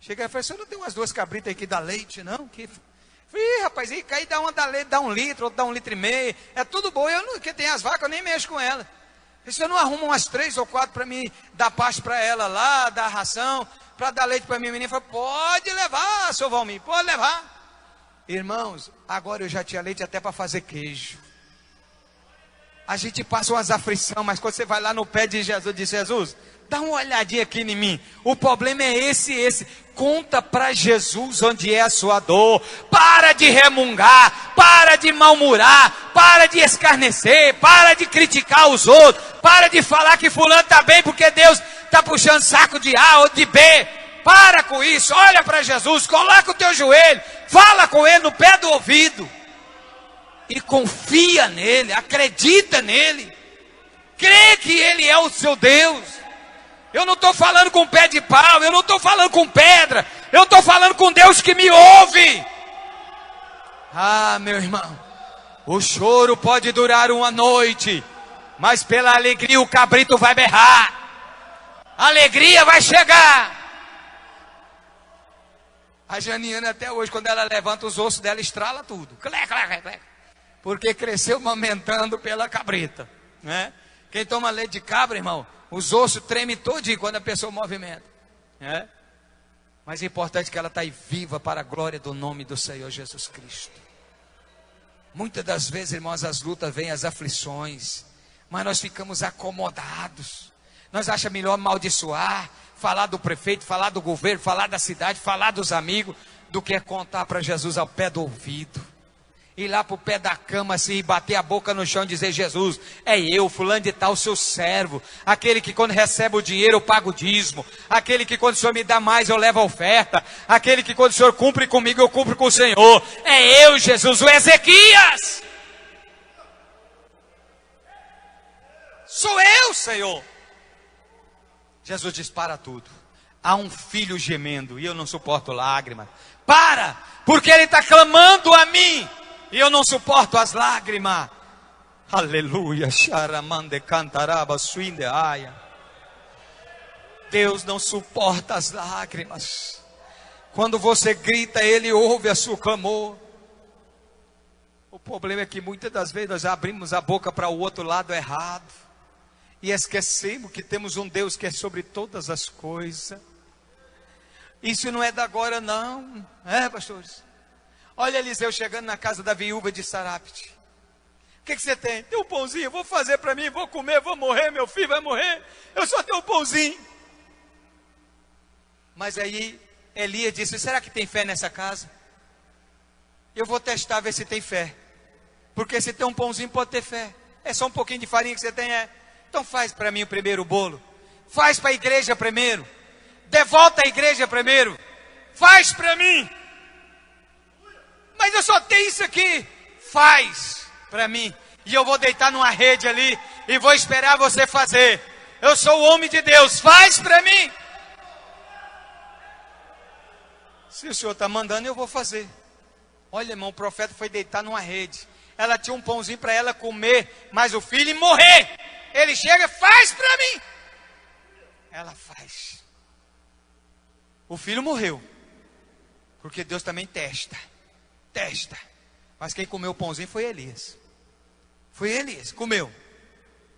S1: Cheguei e falei, você não tem umas 2 cabritas aí que dá leite, não? Falei, rapaz, aí dá uma dá leite, dá 1 litro, outro dá 1,5 litros. É tudo bom, eu não, que tem as vacas, eu nem mexo com elas. Você não arruma umas 3 ou 4 para mim dar pasto para ela lá, dar ração, para dar leite para minha menina? Eu falei, pode levar, seu Valmir, pode levar. Irmãos, agora eu já tinha leite até para fazer queijo. A gente passa umas aflições, mas quando você vai lá no pé de Jesus, diz, Jesus, dá uma olhadinha aqui em mim. O problema é esse. Conta para Jesus onde é a sua dor. Para de remungar, para de malmurar, para de escarnecer, para de criticar os outros, para de falar que fulano está bem porque Deus está puxando saco de A ou de B. Para com isso, olha para Jesus, coloca o teu joelho, fala com ele no pé do ouvido. E confia nele, acredita nele. Crê que ele é o seu Deus. Eu não estou falando com pé de pau, eu não estou falando com pedra. Eu estou falando com Deus que me ouve. Ah, meu irmão, o choro pode durar uma noite, mas pela alegria o cabrito vai berrar. A alegria vai chegar. A Janiana até hoje, quando ela levanta os ossos dela, estrala tudo. Clé. Porque cresceu amamentando pela cabrita, né? Quem toma leite de cabra, irmão, os ossos tremem todinho quando a pessoa movimenta, né? Mas é importante que ela está aí viva para a glória do nome do Senhor Jesus Cristo. Muitas das vezes, irmãos, as lutas vêm, as aflições, mas nós ficamos acomodados. Nós achamos melhor amaldiçoar, falar do prefeito, falar do governo, falar da cidade, falar dos amigos, do que contar para Jesus ao pé do ouvido. Ir lá para o pé da cama assim, bater a boca no chão e dizer: Jesus, é eu, fulano de tal, seu servo, aquele que quando recebe o dinheiro eu pago o dízimo, aquele que quando o Senhor me dá mais eu levo a oferta, aquele que quando o Senhor cumpre comigo eu cumpro com o Senhor. É eu, Jesus, o Ezequias. Sou eu, Senhor. Jesus diz: para tudo. Há um filho gemendo e eu não suporto lágrimas. Para, porque ele está clamando a mim e eu não suporto as lágrimas. Aleluia. Charamande cantaraba suindeaia. Deus não suporta as lágrimas. Quando você grita, Ele ouve a seu clamor. O problema é que muitas das vezes nós abrimos a boca para o outro lado errado e esquecemos que temos um Deus que é sobre todas as coisas. Isso não é da agora não, pastores? Olha Eliseu chegando na casa da viúva de Sarapte. O que você tem? Tem um pãozinho, eu vou fazer para mim, vou comer, vou morrer, meu filho vai morrer, eu só tenho um pãozinho. Mas aí Elias disse: será que tem fé nessa casa? Eu vou testar, ver se tem fé. Porque se tem um pãozinho pode ter fé. É só um pouquinho de farinha que você tem, Então faz para mim o primeiro bolo. Faz para a igreja primeiro. Devolta a igreja primeiro. Faz para mim. Mas eu só tenho isso aqui. Faz para mim. E eu vou deitar numa rede ali e vou esperar você fazer. Eu sou o homem de Deus. Faz para mim. Se o Senhor está mandando, eu vou fazer. Olha, irmão, o profeta foi deitar numa rede. Ela tinha um pãozinho para ela comer, mas o filho ia morrer. Ele chega: faz para mim. Ela faz. O filho morreu. Porque Deus também testa. Mas quem comeu o pãozinho foi Elias. Foi Elias, comeu.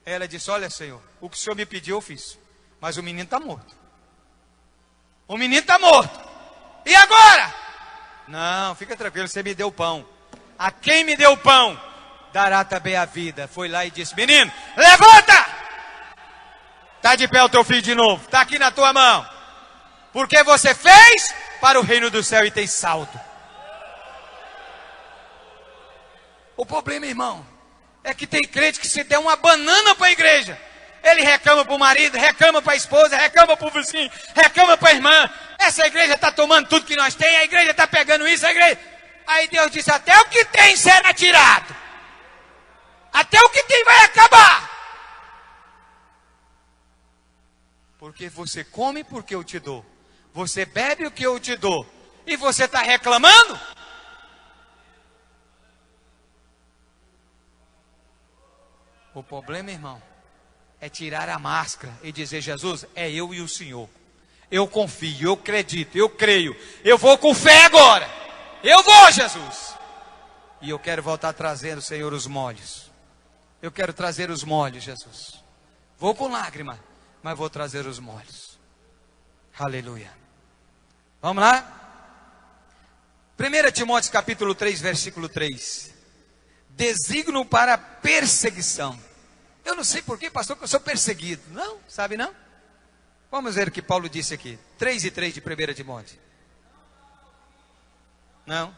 S1: Ela disse: olha, Senhor, o que o Senhor me pediu eu fiz. Mas o menino está morto. O menino está morto. E agora? Não, fica tranquilo, você me deu pão. A quem me deu pão, dará também a vida. Foi lá e disse: menino, levanta! Está de pé o teu filho de novo. Está aqui na tua mão. Porque você fez para o reino do céu e tem saldo. O problema, irmão, é que tem crente que se der uma banana para a igreja, ele reclama para o marido, reclama para a esposa, reclama para o vizinho, reclama para a irmã. Essa igreja está tomando tudo que nós temos, a igreja está pegando isso, a igreja... Aí Deus disse: até o que tem será tirado. Até o que tem vai acabar. Porque você come porque eu te dou. Você bebe o que eu te dou. E você está reclamando? O problema, irmão, é tirar a máscara e dizer: Jesus, é eu e o Senhor. Eu confio, eu acredito, eu creio. Eu vou com fé agora. Eu vou, Jesus. E eu quero voltar trazendo, Senhor, os molhos. Eu quero trazer os molhos, Jesus. Vou com lágrima, mas vou trazer os molhos. Aleluia. Vamos lá? 1 Timóteo capítulo 3, versículo 3. Designo para perseguição. Eu não sei por que, pastor, que eu sou perseguido. Não, sabe não? Vamos ver o que Paulo disse aqui. 3:3 de 1 Timóteo. Não.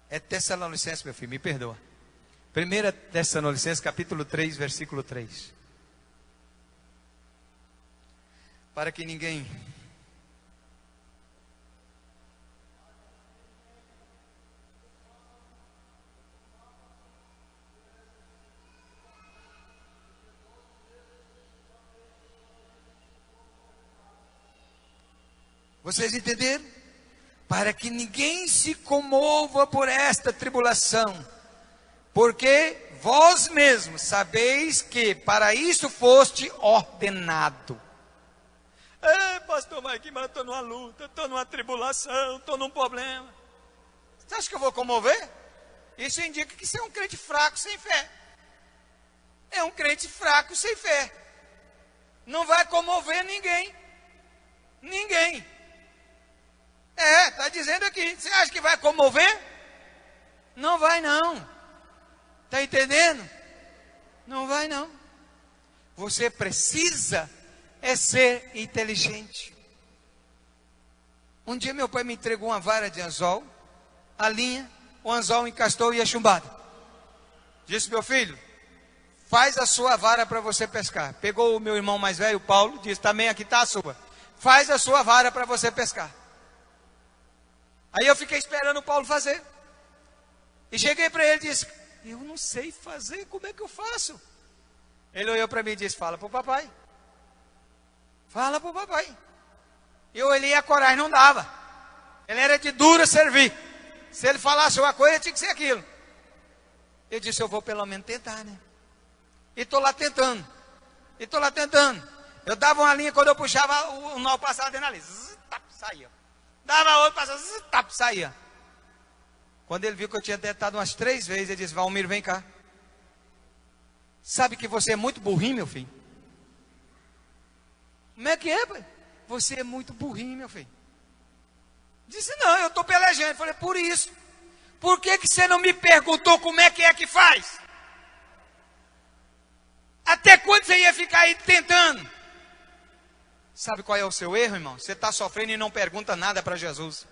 S1: É Tessalonicenses, meu filho, me perdoa. 1 Tessalonicenses capítulo 3, versículo 3. Para que ninguém... Vocês entenderam? Para que ninguém se comova por esta tribulação, porque vós mesmos sabeis que para isso foste ordenado. Pastor Marquinhos, mas eu estou numa luta, estou numa tribulação, estou num problema. Você acha que eu vou comover? Isso indica que você é um crente fraco sem fé. É um crente fraco sem fé. Não vai comover ninguém. Ninguém. Está dizendo aqui. Você acha que vai comover? Não vai não. Está entendendo? Não vai não. Você precisa ser inteligente. Um dia meu pai me entregou uma vara de anzol, a linha, o anzol encastou e ia chumbado. Disse: meu filho, faz a sua vara para você pescar. Pegou o meu irmão mais velho, Paulo, disse: também aqui está a sua. Faz a sua vara para você pescar. Aí eu fiquei esperando o Paulo fazer. E cheguei para ele e disse: eu não sei fazer, como é que eu faço? Ele olhou para mim e disse: fala para o papai. Fala para o papai. Eu olhei, a coragem não dava. Ele era de dura servir. Se ele falasse uma coisa, tinha que ser aquilo. Eu disse: eu vou pelo menos tentar, né? E estou lá tentando. Eu dava uma linha, quando eu puxava, o nó passava dentro ali. Zzz, tap, saía. Dava outro, passava, zzz, tap, saía. Quando ele viu que eu tinha tentado umas 3 vezes, ele disse: Valmir, vem cá. Sabe que você é muito burrinho, meu filho? Como é que é, pai? Você é muito burrinho, meu filho. Disse: não, eu estou pelejando. Eu falei: por isso. Por que você não me perguntou como é que faz? Até quando você ia ficar aí tentando? Sabe qual é o seu erro, irmão? Você está sofrendo e não pergunta nada para Jesus.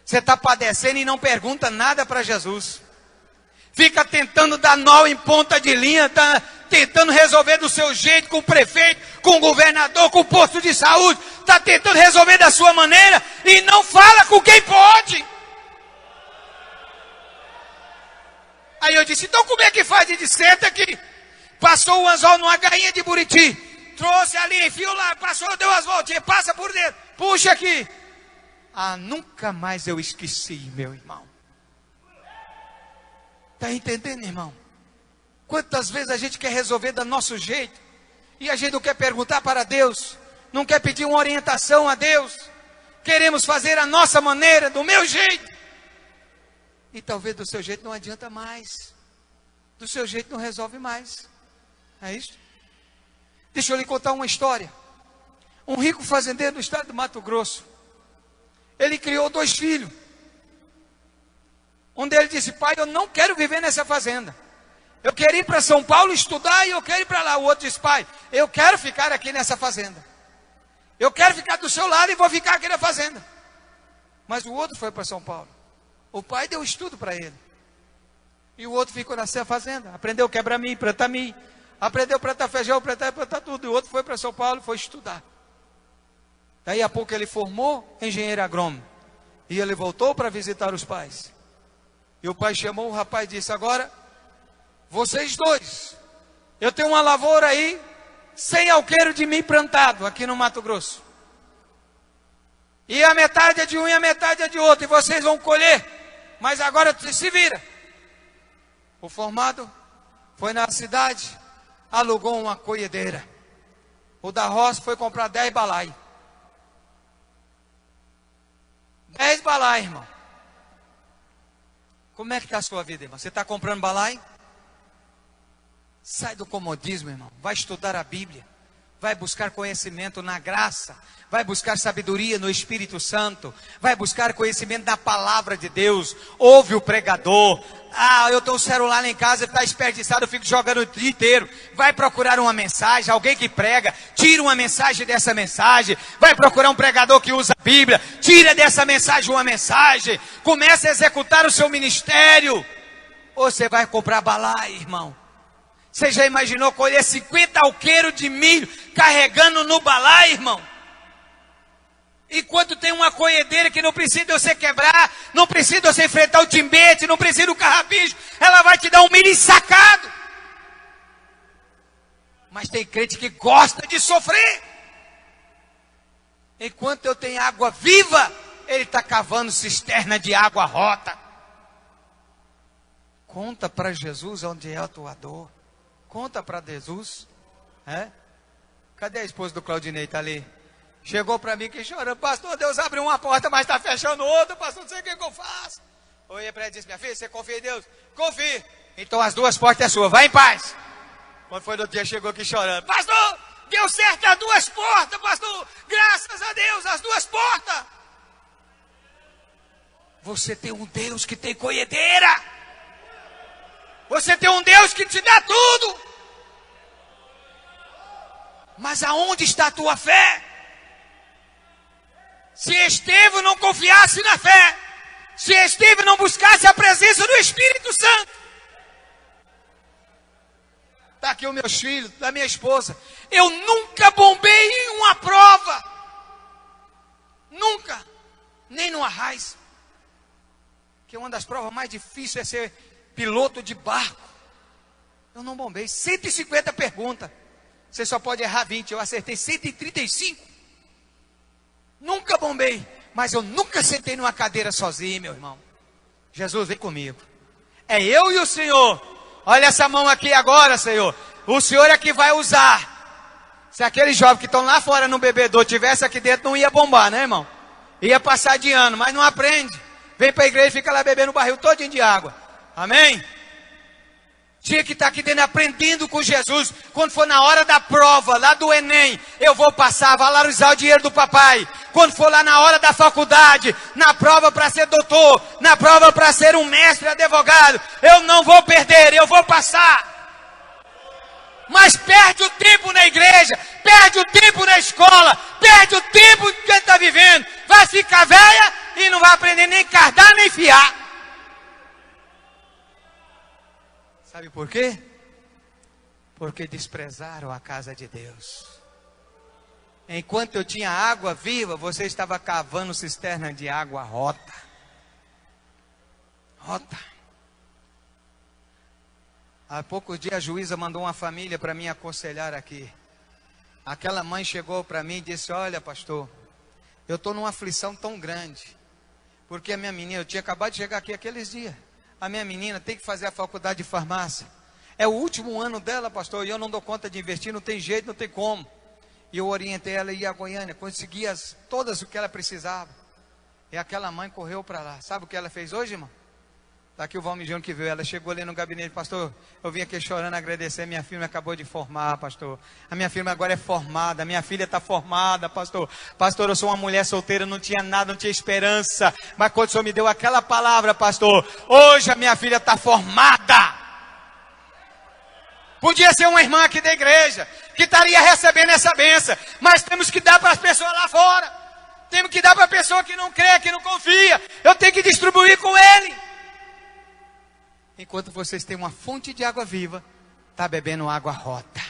S1: Você está padecendo e não pergunta nada para Jesus. Fica tentando dar nó em ponta de linha, está tentando resolver do seu jeito, com o prefeito, com o governador, com o posto de saúde. Está tentando resolver da sua maneira e não fala com quem pode. Aí eu disse: então como é que faz? Ele disse: senta aqui. Passou o anzol numa gainha de buriti. Trouxe ali, enfiou lá, passou, deu as voltinhas, passa por dentro, puxa aqui. Ah, nunca mais eu esqueci, meu irmão. Está entendendo, irmão? Quantas vezes a gente quer resolver do nosso jeito e a gente não quer perguntar para Deus, não quer pedir uma orientação a Deus. Queremos fazer a nossa maneira, do meu jeito. E talvez do seu jeito não adianta mais. Do seu jeito não resolve mais. É isso? Deixa eu lhe contar uma história. Um rico fazendeiro do estado do Mato Grosso. Ele criou 2 filhos. Um deles disse: pai, eu não quero viver nessa fazenda. Eu quero ir para São Paulo estudar e eu quero ir para lá. O outro disse: pai, eu quero ficar aqui nessa fazenda. Eu quero ficar do seu lado e vou ficar aqui na fazenda. Mas o outro foi para São Paulo. O pai deu estudo para ele. E o outro ficou nessa fazenda. Aprendeu quebra-milho, plantar milho. Aprendeu a plantar feijão, plantar tudo. E o outro foi para São Paulo e foi estudar. Daí a pouco ele formou engenheiro agrônomo. E ele voltou para visitar os pais. E o pai chamou o rapaz e disse: agora, vocês 2, eu tenho uma lavoura aí, 100 alqueires de milho plantado aqui no Mato Grosso. E a metade é de um e a metade é de outro. E vocês vão colher. Mas agora se vira. O formado foi na cidade, alugou uma colhedeira. O da roça foi comprar 10 balai. 10 balai, irmão. Como é que está a sua vida, irmão? Você está comprando balai? Sai do comodismo, irmão. Vai estudar a Bíblia. Vai buscar conhecimento na graça. Vai buscar sabedoria no Espírito Santo. Vai buscar conhecimento da palavra de Deus. Ouve o pregador. Ah, eu tenho o celular lá em casa, está desperdiçado, eu fico jogando o dia inteiro. Vai procurar uma mensagem, alguém que prega. Tira uma mensagem dessa mensagem. Vai procurar um pregador que usa a Bíblia. Tira dessa mensagem uma mensagem. Comece a executar o seu ministério. Ou você vai comprar balai, irmão. Você já imaginou colher 50 alqueiros de milho carregando no balai, irmão? Enquanto tem uma colhedeira que não precisa você quebrar, não precisa você enfrentar o timbete, não precisa do carrapicho, ela vai te dar um milho ensacado. Mas tem crente que gosta de sofrer. Enquanto eu tenho água viva, ele está cavando cisterna de água rota. Conta para Jesus onde é a tua dor. Conta para Jesus. Cadê a esposa do Claudinei? Está ali. Chegou para mim que chorando: pastor, Deus abriu uma porta, mas está fechando outra, pastor, não sei o que eu faço. Olhei para ele e disse: minha filha, você confia em Deus? Confia. Então as 2 portas é sua, vai em paz. Quando foi no dia, chegou aqui chorando: pastor, deu certo as 2 portas, pastor, graças a Deus, as 2 portas. Você tem um Deus que tem colhedeira. Você tem um Deus que te dá tudo. Mas aonde está a tua fé? Se Estevão não confiasse na fé, se Estevão não buscasse a presença do Espírito Santo. Está aqui os meus filhos, da minha esposa. Eu nunca bombei em uma prova. Nunca. Nem no Arraiz. Que uma das provas mais difíceis é ser piloto de barco. Eu não bombei. 150 perguntas. Você só pode errar 20. Eu acertei 135. Nunca bombei. Mas eu nunca sentei numa cadeira sozinho, meu irmão. Jesus, vem comigo. É eu e o Senhor. Olha essa mão aqui agora, Senhor. O Senhor é que vai usar. Se aqueles jovens que estão lá fora no bebedouro tivesse aqui dentro, não ia bombar, né, irmão? Ia passar de ano, mas não aprende. Vem para a igreja e fica lá bebendo o barril todinho de água. Amém? Tinha que estar aqui dentro aprendendo com Jesus. Quando for na hora da prova, lá do Enem, eu vou passar, valorizar o dinheiro do papai. Quando for lá na hora da faculdade, na prova para ser doutor, na prova para ser um mestre advogado, eu não vou perder, eu vou passar. Mas perde o tempo na igreja, perde o tempo na escola, perde o tempo que está vivendo. Vai ficar velha e não vai aprender nem cardar nem fiar. Sabe por quê? Porque desprezaram a casa de Deus. Enquanto eu tinha água viva, você estava cavando cisterna de água rota. Rota. Há poucos dias a juíza mandou uma família para me aconselhar aqui. Aquela mãe chegou para mim e disse: olha, pastor, eu estou numa aflição tão grande. Porque a minha menina, eu tinha acabado de chegar aqui aqueles dias. A minha menina tem que fazer a faculdade de farmácia. É o último ano dela, pastor, e eu não dou conta de investir, não tem jeito, não tem como. E eu orientei ela a ir a Goiânia, consegui todas o que ela precisava. E aquela mãe correu para lá. Sabe o que ela fez hoje, irmão? Está aqui o Valmir Júnior que veio. Ela chegou ali no gabinete: pastor, eu vim aqui chorando, agradecer. Minha filha acabou de formar, pastor. A minha filha agora é formada. Minha filha está formada, pastor. Pastor, eu sou uma mulher solteira, não tinha nada, não tinha esperança. Mas quando o senhor me deu aquela palavra, pastor, hoje a minha filha está formada. Podia ser uma irmã aqui da igreja que estaria recebendo essa bênção. Mas temos que dar para as pessoas lá fora. Temos que dar para a pessoa que não crê, que não confia. Eu tenho que distribuir com ele. Enquanto vocês têm uma fonte de água viva, está bebendo água rota.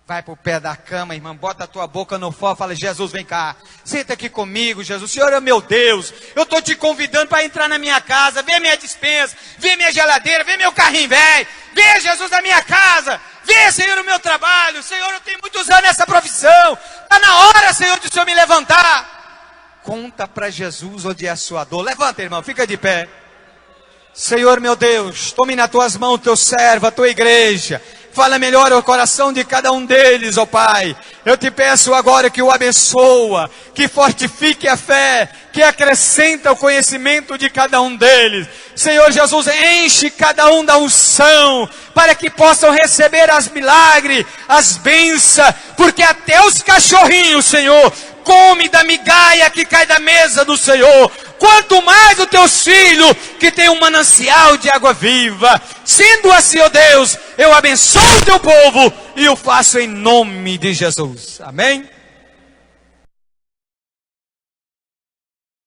S1: Vai para o pé da cama, irmão, bota a tua boca no fogo, fala: Jesus, vem cá, senta aqui comigo, Jesus, o Senhor é meu Deus, eu estou te convidando para entrar na minha casa, vê minha despensa, vê minha geladeira, vê meu carrinho velho, vê Jesus na minha casa, vê, Senhor, o meu trabalho, Senhor, eu tenho muitos anos nessa profissão, está na hora, Senhor, de o Senhor me levantar. Conta para Jesus onde é a sua dor. Levanta, irmão, fica de pé. Senhor meu Deus, tome nas tuas mãos teu servo, a tua igreja. Fala melhor ao coração de cada um deles, ó Pai. Eu te peço agora que o abençoa, que fortifique a fé, que acrescenta o conhecimento de cada um deles. Senhor Jesus, enche cada um da unção, para que possam receber as milagres, as bênçãos, porque até os cachorrinhos, Senhor, come da migalha que cai da mesa do Senhor. Quanto mais os teus filhos, que tem um manancial de água viva. Sendo assim, ó Deus, eu abençoo o teu povo e o faço em nome de Jesus. Amém?